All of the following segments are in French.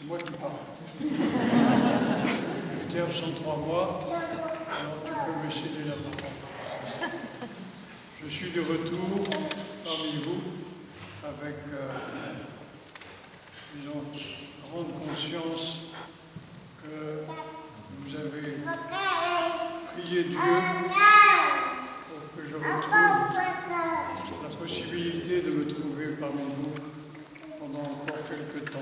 C'est moi qui parle. J'étais absent 3 mois, alors tu peux me céder la parole. Je suis de retour parmi vous avec, disons, grande conscience que vous avez prié Dieu pour que je retrouve la possibilité de me trouver parmi vous pendant encore quelques temps.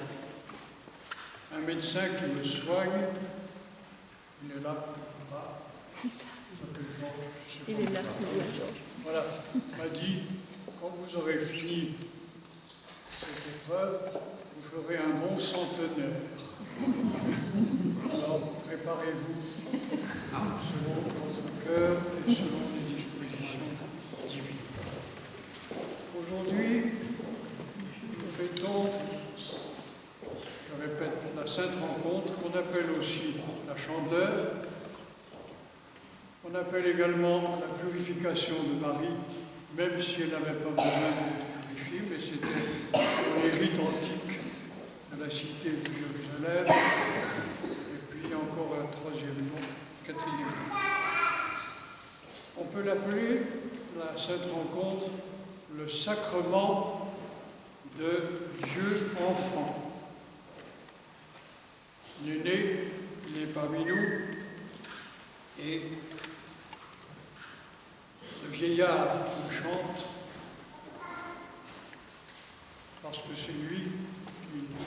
Un médecin qui me soigne, il est là, il est là, voilà, m'a dit, quand vous aurez fini cette épreuve, vous ferez un bon centenaire. Alors, préparez-vous selon votre cœur et selon les dispositions divines. Aujourd'hui, nous fêtons, je répète, la Sainte Rencontre, qu'on appelle aussi la Chandeleur. On appelle également la purification de Marie, même si elle n'avait pas besoin d'être purifiée, mais c'était les rites antiques de la cité de Jérusalem, et puis encore un troisième nom, quatrième nom. On peut l'appeler, la Sainte Rencontre, le sacrement de Dieu enfant. Il est né, il est parmi nous, et le vieillard nous chante parce que c'est lui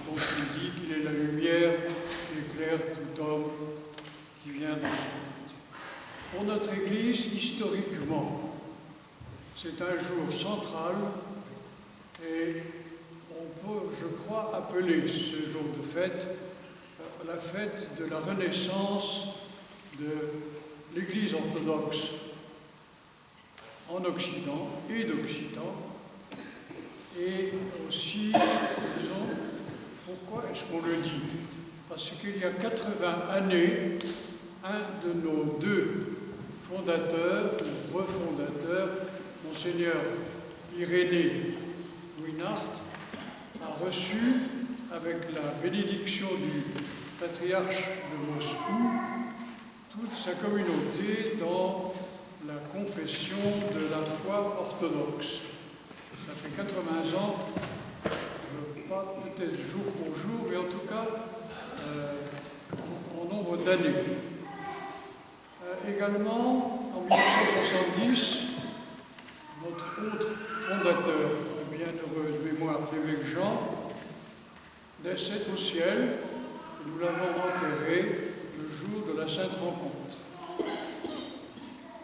dont il dit qu'il est la lumière qui éclaire tout homme qui vient dans ce monde. Pour notre Église, historiquement, c'est un jour central et on peut, je crois, appeler ce jour de fête la fête de la renaissance de l'Église orthodoxe en Occident et d'Occident, et aussi, disons, pourquoi est-ce qu'on le dit? Parce qu'il y a 80 années, un de nos deux fondateurs, ou refondateurs, Monseigneur Irénée Winart, a reçu, avec la bénédiction du patriarche de Moscou, toute sa communauté dans la confession de la foi orthodoxe. Ça fait 80 ans, pas peut-être jour pour jour, mais en tout cas en nombre d'années. Également, en 1970, notre autre fondateur, de bienheureuse mémoire, l'évêque Jean, naissait au ciel, et nous l'avons enterré le jour de la Sainte Rencontre.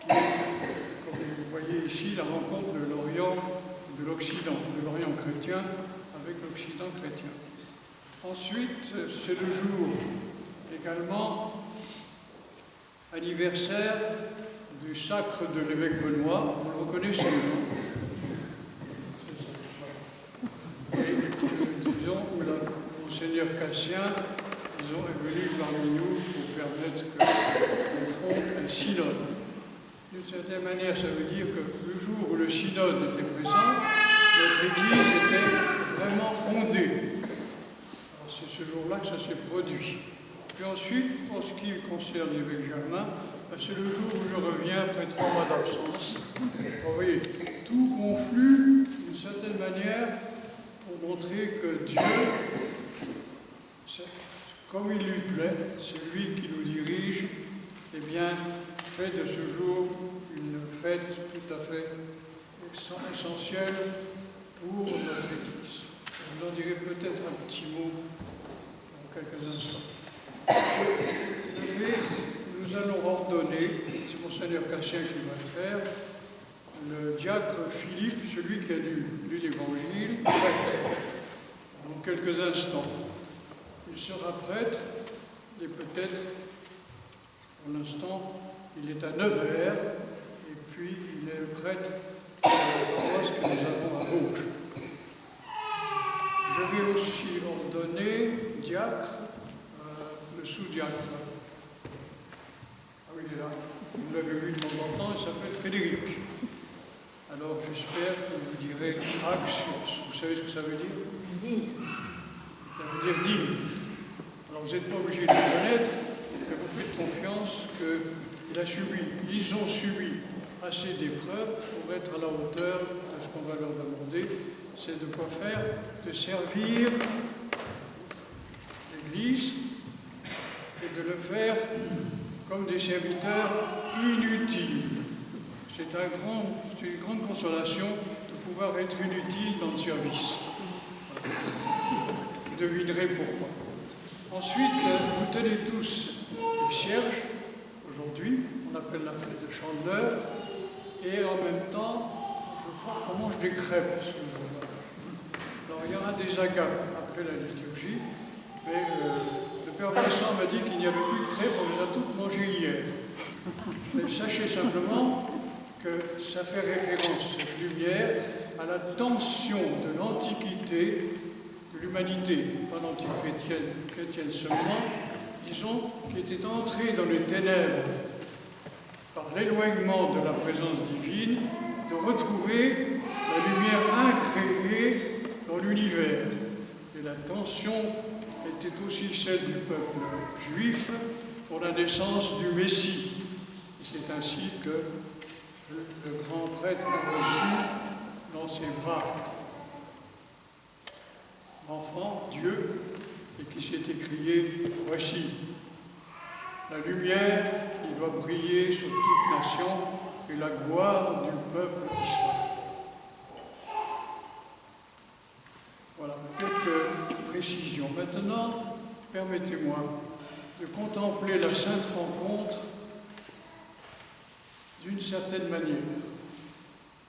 Comme vous voyez ici, la rencontre de l'Orient, de l'Occident, de l'Orient chrétien avec l'Occident chrétien. Ensuite, c'est le jour également anniversaire du sacre de l'évêque Benoît, vous le reconnaissez, non? Et disons, où le Monseigneur Cassien, disons, est venu parmi nous pour permettre qu'on fonde un synode. D'une certaine manière, ça veut dire que le jour où le synode était présent, notre Église était vraiment fondée. Alors c'est ce jour-là que ça s'est produit. Puis ensuite, pour ce qui concerne l'évêque Germain, c'est le jour où je reviens après 3 mois d'absence. Vous voyez, tout conflue d'une certaine manière pour montrer que Dieu, comme il lui plaît, c'est lui qui nous dirige, eh bien, fait de ce jour une fête tout à fait essentielle pour notre Église. Je vous en dirai peut-être un petit mot dans quelques instants. Nous allons ordonner, c'est Monseigneur Cassien qui va le faire, le diacre Philippe, celui qui a lu l'Évangile, prêtre, dans quelques instants. Il sera prêtre et peut-être, pour l'instant, il est à Nevers et puis il est prêtre de la paroisse que nous avons à Vosges. Je vais aussi ordonner diacre, le sous-diacre. Ah oui, il est là. Vous l'avez vu de temps en temps, il s'appelle Frédéric. Alors j'espère que vous direz Axios. Vous savez ce que ça veut dire? Digne. Ça veut dire digne. Alors vous n'êtes pas obligé de le connaître, mais vous faites confiance qu'il a subi, ils ont subi assez d'épreuves pour être à la hauteur de ce qu'on va leur demander. C'est de quoi faire, de servir l'Église et de le faire comme des serviteurs inutiles. C'est une grande consolation de pouvoir être inutile dans le service. Vous devinerez pourquoi. Ensuite, vous tenez tous le cierge. Aujourd'hui, on appelle la fête de Chandeleur. Et en même temps, je crois qu'on mange des crêpes ce jour-là. Alors, il y aura des agapes après la liturgie. Mais le Père Vincent m'a dit qu'il n'y avait plus de crêpes, on les a toutes mangées hier. Mais sachez simplement que ça fait référence, cette lumière, à la tension de l'Antiquité, de l'humanité, pas l'antichrétienne seulement, disons, qui était entrée dans les ténèbres par l'éloignement de la présence divine, de retrouver la lumière incréée dans l'univers. Et la tension était aussi celle du peuple juif pour la naissance du Messie. Et c'est ainsi que le grand prêtre a reçu dans ses bras l'enfant, Dieu, et qui s'est écrié « Voici, la lumière qui doit briller sur toute nation et la gloire du peuple d'Israël. » Voilà, quelques précisions. Maintenant, permettez-moi de contempler la sainte rencontre d'une certaine manière.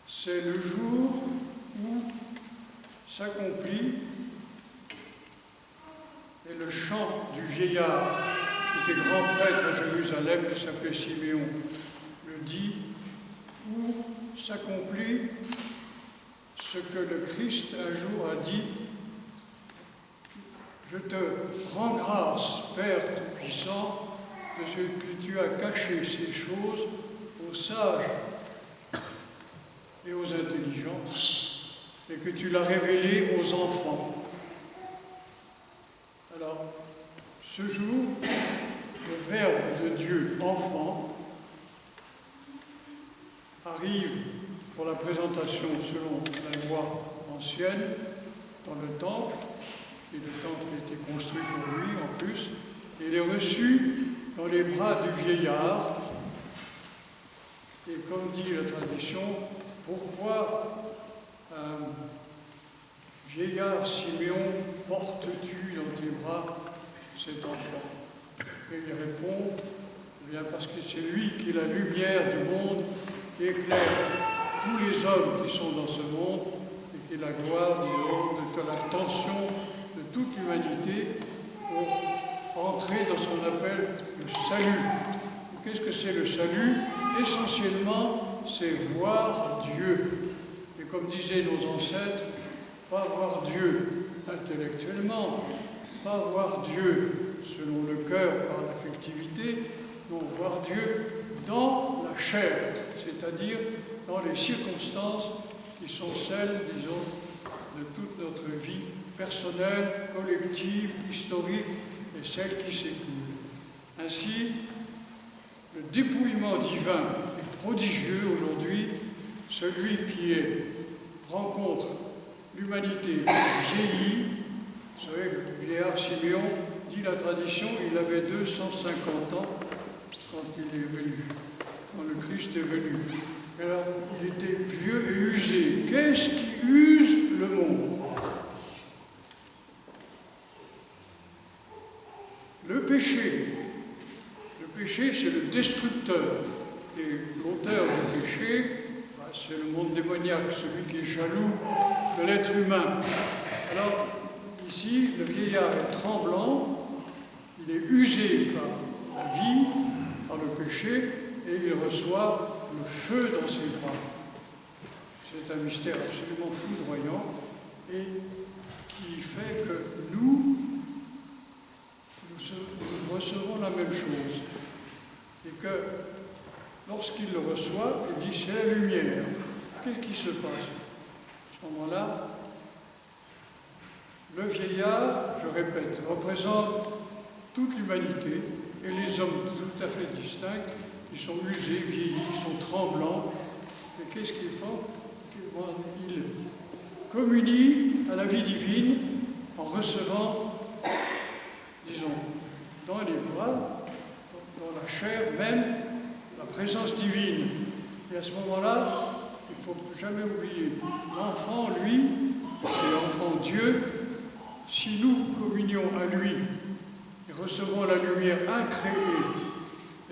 C'est le jour où s'accomplit, et le chant du vieillard qui était grand prêtre à Jérusalem, qui s'appelait Siméon, le dit, où s'accomplit ce que le Christ un jour a dit: « Je te rends grâce, Père Tout-Puissant, de ce que tu as caché ces choses aux sages et aux intelligents, et que tu l'as révélé aux enfants. » Alors, ce jour, le Verbe de Dieu, enfant, arrive pour la présentation selon la loi ancienne dans le temple, qui est le temple qui a été construit pour lui en plus, et il est reçu dans les bras du vieillard. Et comme dit la tradition, pourquoi vieillard Siméon, portes-tu dans tes bras cet enfant? Et il répond, eh bien parce que c'est lui qui est la lumière du monde, qui éclaire tous les hommes qui sont dans ce monde, et qui est la gloire, disons, de l'attention de toute l'humanité pour entrer dans ce qu'on appelle le salut. Qu'est-ce que c'est le salut? Essentiellement, c'est voir Dieu. Et comme disaient nos ancêtres, pas voir Dieu intellectuellement, pas voir Dieu selon le cœur par l'affectivité, non, voir Dieu dans la chair, c'est-à-dire dans les circonstances qui sont celles, disons, de toute notre vie personnelle, collective, historique et celle qui s'écoule. Ainsi, le dépouillement divin est prodigieux aujourd'hui, celui qui rencontre l'humanité vieillie. Vous savez, le vieillard Siméon, dit la tradition, il avait 250 ans quand il est venu, quand le Christ est venu. Alors, il était vieux et usé. Qu'est-ce qui use le monde? Le péché. Le péché, c'est le destructeur. Et l'auteur du péché, c'est le monde démoniaque, celui qui est jaloux de l'être humain. Alors, ici, le vieillard est tremblant, il est usé par la vie, par le péché, et il reçoit le feu dans ses bras. C'est un mystère absolument foudroyant et qui fait que nous recevons la même chose. Et que lorsqu'il le reçoit, il dit c'est la lumière. Qu'est-ce qui se passe? À ce moment-là, le vieillard, je répète, représente toute l'humanité, et les hommes tout à fait distincts, ils sont usés, vieillis, ils sont tremblants. Et qu'est-ce qu'ils font? Ils communient à la vie divine en recevant, disons, dans les bras, dans la chair même, la présence divine. Et à ce moment-là, il ne faut jamais oublier, l'enfant, lui, et l'enfant Dieu, si nous communions à lui et recevons la lumière incréée,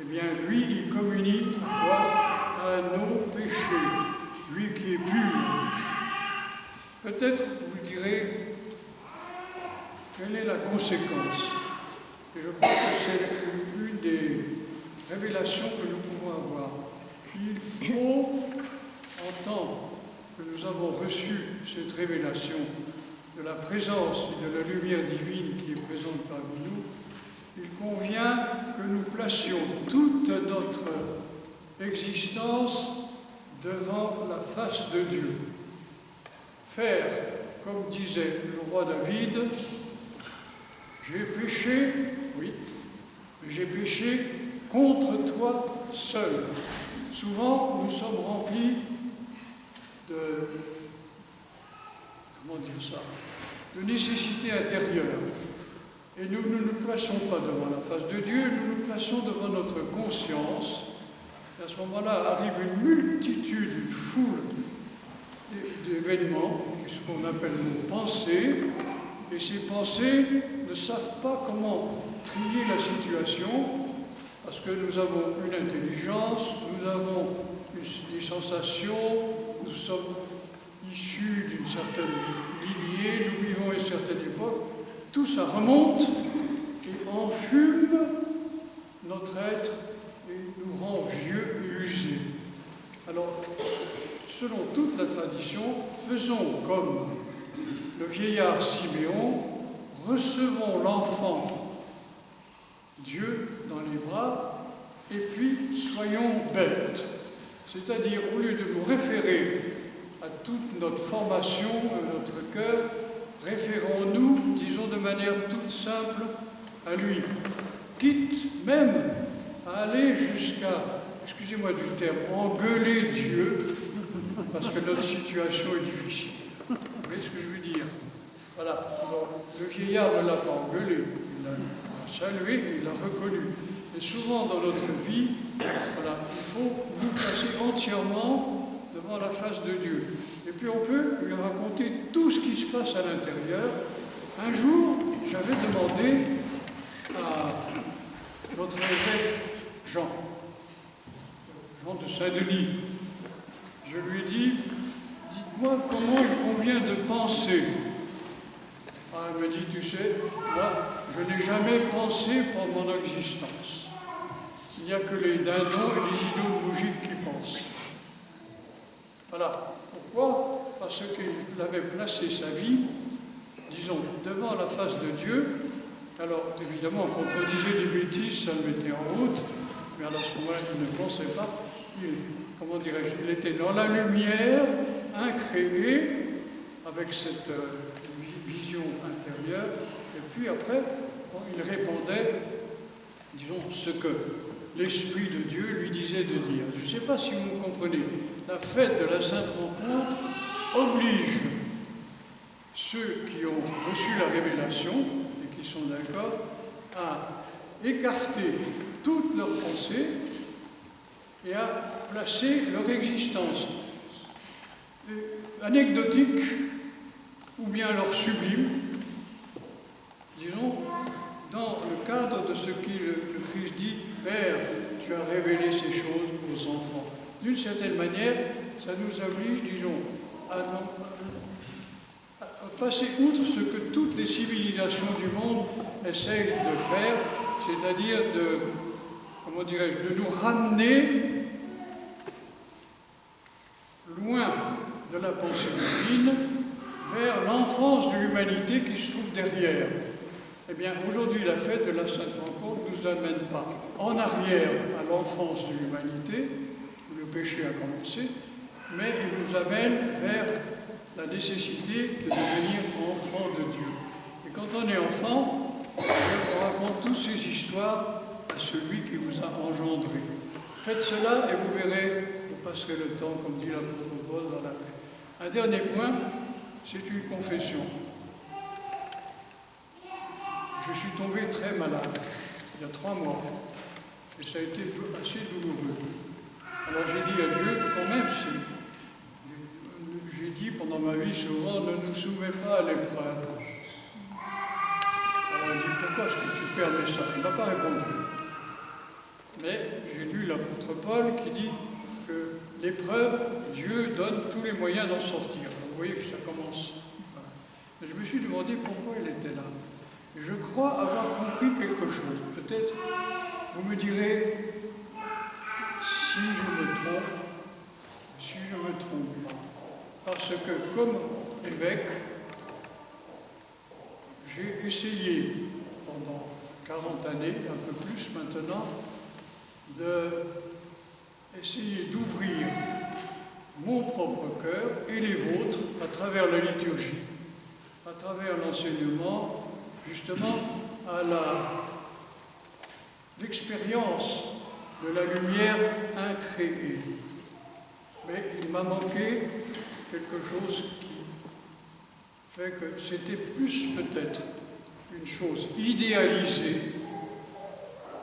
eh bien, lui, il communie à quoi? À nos péchés, lui qui est pur. Peut-être vous direz, quelle est la conséquence? Et je crois que c'est une des révélations que nous pouvons avoir. Il faut entendre que nous avons reçu cette révélation de la présence et de la lumière divine qui est présente parmi nous. Il convient que nous placions toute notre existence devant la face de Dieu. Faire, comme disait le roi David, j'ai péché, oui, mais j'ai péché contre toi seul. Souvent, nous sommes remplis de, comment dire ça, de nécessités intérieures. Et nous ne nous plaçons pas devant la face de Dieu, nous nous plaçons devant notre conscience. Et à ce moment-là arrive une multitude, une foule d'événements, ce qu'on appelle nos pensées, et ces pensées ne savent pas comment trier la situation, parce que nous avons une intelligence, nous avons des sensations, nous sommes issus d'une certaine lignée, nous vivons à une certaine époque. Tout ça remonte et enfume notre être et nous rend vieux et usés. Alors, selon toute la tradition, faisons comme le vieillard Siméon, recevons l'enfant Dieu dans les bras et puis soyons bêtes. C'est-à-dire, au lieu de nous référer à toute notre formation, à notre cœur, référons-nous, disons de manière toute simple, à lui. Quitte même à aller jusqu'à, excusez-moi du terme, engueuler Dieu, parce que notre situation est difficile. Vous voyez ce que je veux dire? Voilà. Alors, le vieillard ne l'a pas engueulé, il l'a salué et il l'a reconnu. Et souvent dans notre vie, voilà, il faut nous placer entièrement devant la face de Dieu. Et puis on peut lui raconter tout ce qui se passe à l'intérieur. Un jour, j'avais demandé à notre évêque Jean de Saint-Denis, je lui ai dit, dites-moi comment il convient de penser. Ah, il m'a dit, tu sais, moi, je n'ai jamais pensé pendant mon existence. Il n'y a que les dindons et les idiots logiques qui pensent. Voilà. Pourquoi? Parce qu'il avait placé sa vie, disons, devant la face de Dieu. Alors, évidemment, quand on disait des bêtises, ça le mettait en route, mais à ce moment-là, il ne pensait pas. Comment dirais-je? Il était dans la lumière, incréée, avec cette vision intérieure, et puis après, il répondait, disons, ce que l'Esprit de Dieu lui disait de dire. Je ne sais pas si vous me comprenez. La fête de la Sainte Rencontre oblige ceux qui ont reçu la révélation et qui sont d'accord à écarter toutes leurs pensées et à placer leur existence anecdotique ou bien alors sublime, disons, dans le cadre de ce que le Christ dit, Père, tu as révélé ces choses aux enfants. D'une certaine manière, ça nous oblige, disons, à passer outre ce que toutes les civilisations du monde essayent de faire, c'est-à-dire de, comment dirais-je, de nous ramener loin de la pensée divine vers l'enfance de l'humanité qui se trouve derrière. Eh bien, aujourd'hui, la fête de la Sainte Rencontre ne nous amène pas en arrière à l'enfance de l'humanité, où le péché a commencé, mais il nous amène vers la nécessité de devenir enfant de Dieu. Et quand on est enfant, on raconte toutes ces histoires à celui qui vous a engendré. Faites cela et vous verrez, vous passerez le temps, comme dit l'apôtre Paul, dans la paix. Un dernier point, c'est une confession. Je suis tombé très malade, il y a 3 mois, et ça a été assez douloureux. Alors j'ai dit à Dieu, quand même, j'ai dit pendant ma vie souvent, ne nous soumets pas à l'épreuve. Alors il dit, pourquoi est-ce que tu permets ça? Il ne m'a pas répondu. Mais j'ai lu l'apôtre Paul qui dit que l'épreuve, Dieu donne tous les moyens d'en sortir. Alors, vous voyez que ça commence. Voilà. Je me suis demandé pourquoi il était là. Je crois avoir compris quelque chose. Peut-être, vous me direz, si je me trompe pas. Parce que comme évêque, j'ai essayé pendant 40 années, un peu plus maintenant, d'essayer d'ouvrir mon propre cœur et les vôtres à travers la liturgie, à travers l'enseignement, justement à l'expérience de la lumière incréée. Mais il m'a manqué quelque chose qui fait que c'était plus peut-être une chose idéalisée,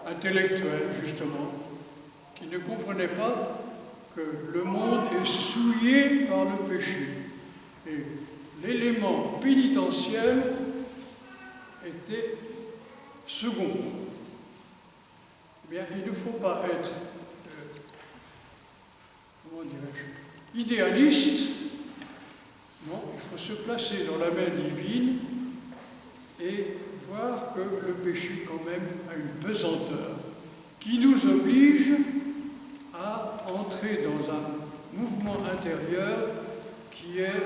intellectuelle justement, qui ne comprenait pas que le monde est souillé par le péché. Et l'élément pénitentiel était second. Eh bien, il ne faut pas être, comment dirais-je, idéaliste. Non, il faut se placer dans la main divine et voir que le péché quand même a une pesanteur qui nous oblige à entrer dans un mouvement intérieur qui est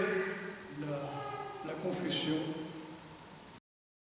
la confession